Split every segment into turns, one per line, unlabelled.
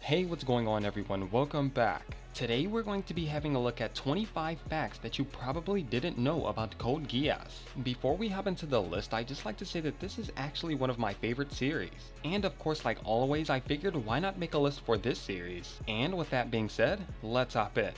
Hey, what's going on everyone? Welcome back. Today we're going to be having a look at 25 facts that you probably didn't know about Code Geass. Before we hop into the list, I'd just like to say that this is actually one of my favorite series. And of course, like always, I figured why not make a list for this series. And with that being said, let's hop in.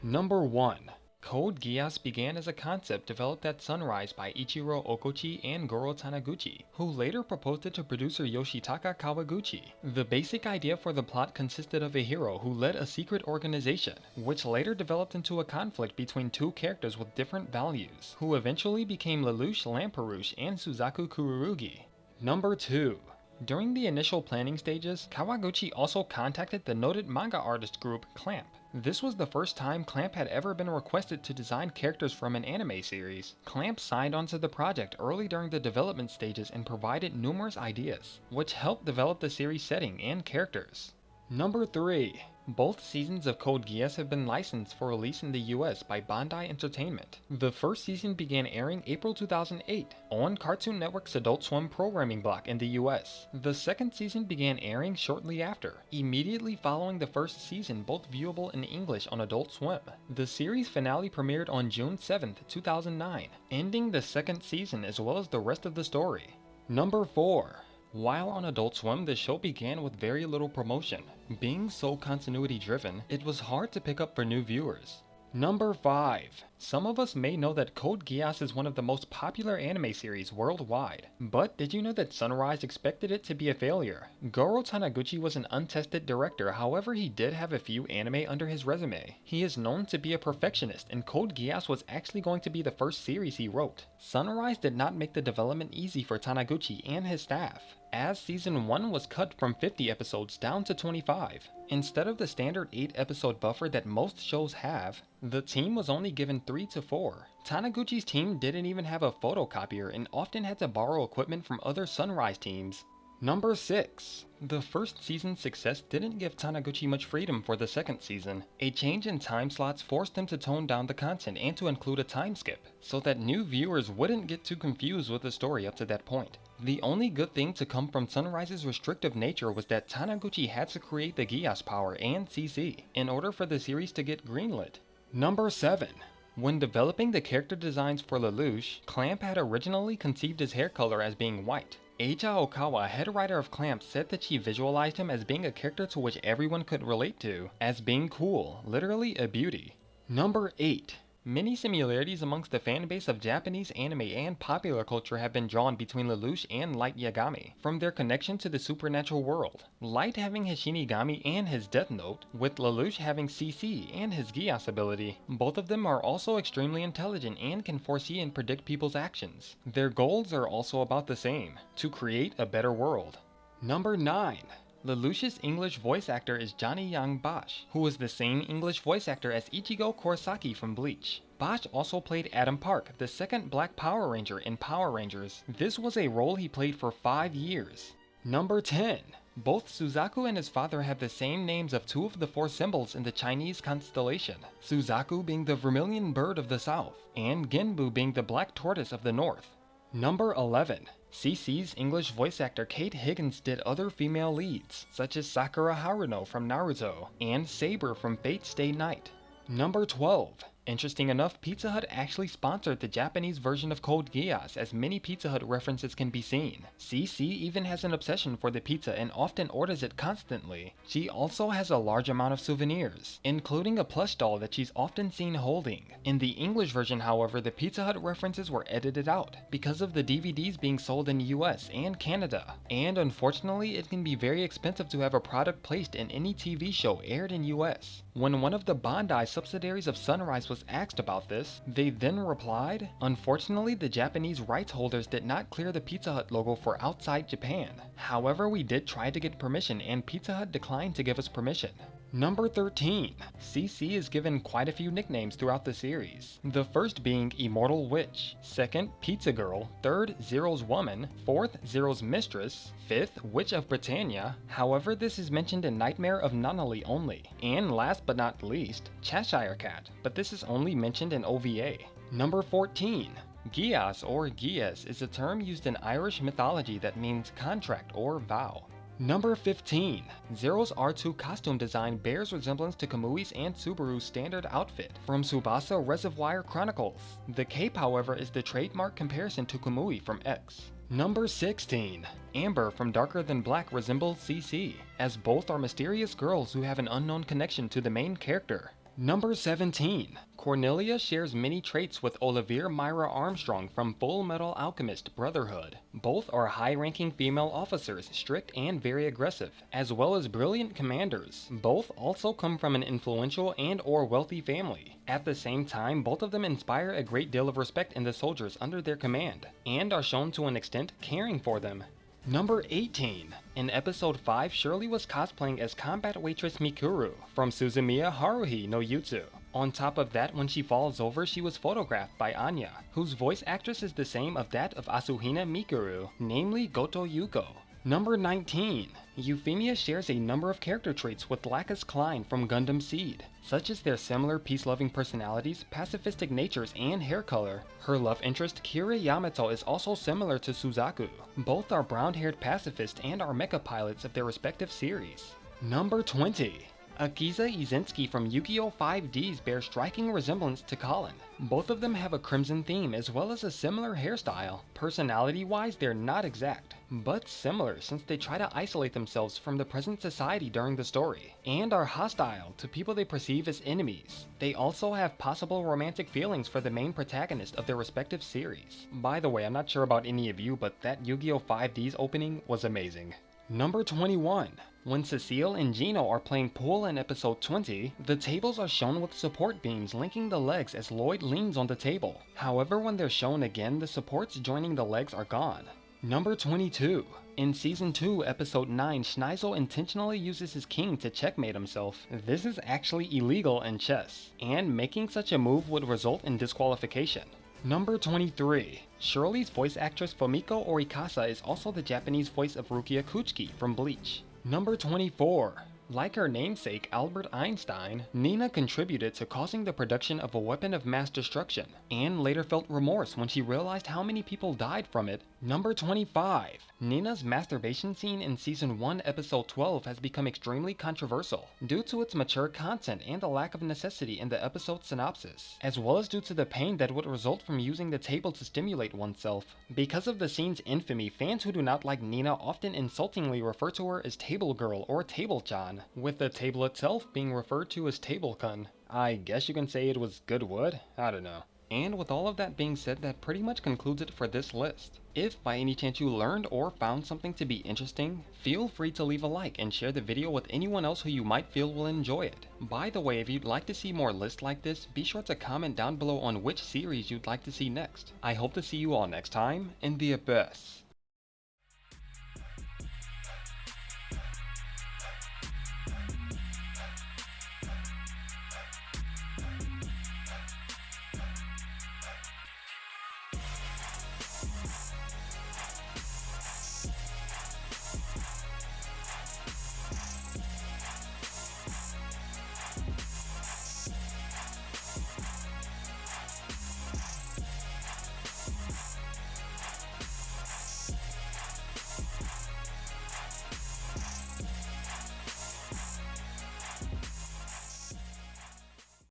Number 1. Code Geass began as a concept developed at Sunrise by Ichiro Okochi and Goro Taniguchi, who later proposed it to producer Yoshitaka Kawaguchi. The basic idea for the plot consisted of a hero who led a secret organization, which later developed into a conflict between two characters with different values, who eventually became Lelouch Lamperouche and Suzaku Kururugi. Number 2. During the initial planning stages, Kawaguchi also contacted the noted manga artist group Clamp. This was the first time Clamp had ever been requested to design characters from an anime series. Clamp signed onto the project early during the development stages and provided numerous ideas, which helped develop the series setting and characters. Number 3. Both seasons of Code Geass have been licensed for release in the US by Bandai Entertainment. The first season began airing April 2008 on Cartoon Network's Adult Swim programming block in the US. The second season began airing shortly after, immediately following the first season, both viewable in English on Adult Swim. The series finale premiered on June 7th, 2009, ending the second season as well as the rest of the story. Number 4. While on Adult Swim, the show began with very little promotion. Being so continuity driven, it was hard to pick up for new viewers. Number 5. Some of us may know that Code Geass is one of the most popular anime series worldwide, but did you know that Sunrise expected it to be a failure? Goro Taniguchi was an untested director, however he did have a few anime under his resume. He is known to be a perfectionist, and Code Geass was actually going to be the first series he wrote. Sunrise did not make the development easy for Taniguchi and his staff, as season 1 was cut from 50 episodes down to 25. Instead of the standard 8 episode buffer that most shows have, the team was only given 3 to 4. Taniguchi's team didn't even have a photocopier and often had to borrow equipment from other Sunrise teams. Number 6. The first season's success didn't give Taniguchi much freedom for the second season. A change in time slots forced him to tone down the content and to include a time skip, so that new viewers wouldn't get too confused with the story up to that point. The only good thing to come from Sunrise's restrictive nature was that Taniguchi had to create the Geass power and CC in order for the series to get greenlit. Number 7. When developing the character designs for Lelouch, Clamp had originally conceived his hair color as being white. Eija Okawa, head writer of Clamp, said that she visualized him as being a character to which everyone could relate to, as being cool, literally a beauty. Number 8. Many similarities amongst the fanbase of Japanese anime and popular culture have been drawn between Lelouch and Light Yagami, from their connection to the supernatural world. Light having his Shinigami and his Death Note, with Lelouch having CC and his Geass ability. Both of them are also extremely intelligent and can foresee and predict people's actions. Their goals are also about the same, to create a better world. Number 9. Lelouch's English voice actor is Johnny Young Bosch, who is the same English voice actor as Ichigo Kurosaki from Bleach. Bosch also played Adam Park, the second Black Power Ranger in Power Rangers. This was a role he played for 5 years. Number 10. Both Suzaku and his father have the same names of 2 of the 4 symbols in the Chinese constellation, Suzaku being the vermilion bird of the south, and Genbu being the black tortoise of the north. Number 11. CC's English voice actor Kate Higgins did other female leads, such as Sakura Haruno from Naruto, and Saber from Fate Stay Night. Number 12. Interesting enough, Pizza Hut actually sponsored the Japanese version of Code Geass, as many Pizza Hut references can be seen. CC even has an obsession for the pizza and often orders it constantly. She also has a large amount of souvenirs, including a plush doll that she's often seen holding. In the English version, however, the Pizza Hut references were edited out, because of the DVDs being sold in the US and Canada. And unfortunately, it can be very expensive to have a product placed in any TV show aired in US. When one of the Bandai subsidiaries of Sunrise was asked about this, they then replied, "Unfortunately, the Japanese rights holders did not clear the Pizza Hut logo for outside Japan. However, we did try to get permission and Pizza Hut declined to give us permission." Number 13. CC is given quite a few nicknames throughout the series. The first being Immortal Witch, second Pizza Girl, third Zero's Woman, fourth Zero's Mistress, fifth Witch of Britannia, however this is mentioned in Nightmare of Nunnally only, and last but not least, Cheshire Cat, but this is only mentioned in OVA. Number 14. Geass or Geass is a term used in Irish mythology that means contract or vow. Number 15. Zero's R2 costume design bears resemblance to Kamui's and Subaru's standard outfit from Tsubasa Reservoir Chronicles. The cape, however, is the trademark comparison to Kamui from X. Number 16. Amber from Darker Than Black resembles CC, as both are mysterious girls who have an unknown connection to the main character. Number 17. Cornelia shares many traits with Olivia Myra Armstrong from Full Metal Alchemist Brotherhood. Both are high-ranking female officers, strict and very aggressive, as well as brilliant commanders. Both also come from an influential and/or wealthy family. At the same time, both of them inspire a great deal of respect in the soldiers under their command, and are shown to an extent caring for them. Number 18. In episode 5, Shirley was cosplaying as combat waitress Mikuru from Suzumiya Haruhi no Yutsu. On top of that, when she falls over, she was photographed by Anya, whose voice actress is the same of that of Asuhina Mikuru, namely Goto Yuko. Number 19. Euphemia shares a number of character traits with Lacus Klein from Gundam Seed, such as their similar peace-loving personalities, pacifistic natures, and hair color. Her love interest, Kira Yamato, is also similar to Suzaku. Both are brown-haired pacifists and are mecha pilots of their respective series. Number 20. Akiza Izinski from Yu-Gi-Oh! 5Ds bear striking resemblance to Colin. Both of them have a crimson theme as well as a similar hairstyle. Personality-wise, they're not exact, but similar since they try to isolate themselves from the present society during the story, and are hostile to people they perceive as enemies. They also have possible romantic feelings for the main protagonist of their respective series. By the way, I'm not sure about any of you, but that Yu-Gi-Oh! 5Ds opening was amazing. Number 21. When Cecile and Gino are playing pool in episode 20, the tables are shown with support beams linking the legs as Lloyd leans on the table. However, when they're shown again, the supports joining the legs are gone. Number 22. In Season 2, Episode 9, Schneizel intentionally uses his king to checkmate himself. This is actually illegal in chess, and making such a move would result in disqualification. Number 23. Shirley's voice actress Fumiko Orikasa is also the Japanese voice of Rukia Kuchiki from Bleach. Number 24. Like her namesake Albert Einstein, Nina contributed to causing the production of a weapon of mass destruction, and later felt remorse when she realized how many people died from it. Number 25. Nina's masturbation scene in Season 1, Episode 12 has become extremely controversial, due to its mature content and the lack of necessity in the episode synopsis, as well as due to the pain that would result from using the table to stimulate oneself. Because of the scene's infamy, fans who do not like Nina often insultingly refer to her as Table Girl or Table-chan, with the table itself being referred to as Table-kun. I guess you can say it was good wood? I don't know. And with all of that being said, that pretty much concludes it for this list. If by any chance you learned or found something to be interesting, feel free to leave a like and share the video with anyone else who you might feel will enjoy it. By the way, if you'd like to see more lists like this, be sure to comment down below on which series you'd like to see next. I hope to see you all next time in the Abyss.